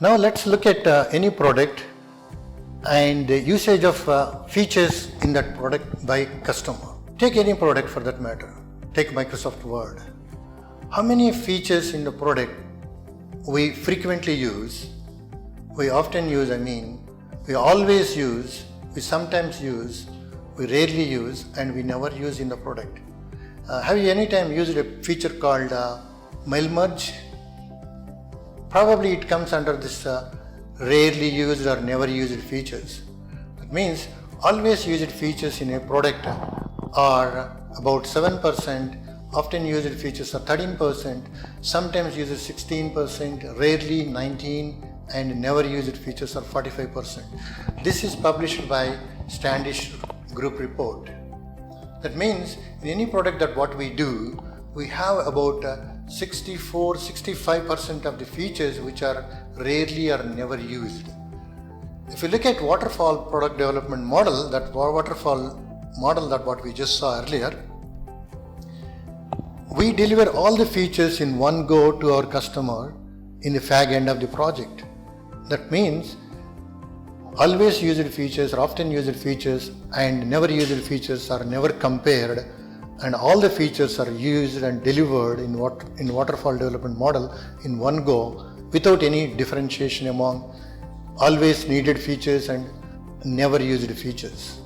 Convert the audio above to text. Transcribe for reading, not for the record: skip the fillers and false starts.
Now let's look at any product and the usage of features in that product by customer. Take any product for that matter. Take Microsoft Word. How many features in the product we frequently use? We often use, we always use, we sometimes use, we rarely use, and we never use in the product. Have you any time used a feature called mail merge? Probably it comes under this rarely used or never used features. That means always used features in a product are about 7%, often used features are 13%, sometimes used 16%, rarely 19%, and never used features are 45%. This is published by Standish Group report. That means in any product that what we do, we have about 65% of the features which are rarely or never used. If you look at waterfall product development model, that waterfall model that what we just saw earlier, we deliver all the features in one go to our customer in the fag end of the project. That means always used features or often used features and never used features are never compared, and all the features are used and delivered in waterfall development model in one go without any differentiation among always needed features and never used features.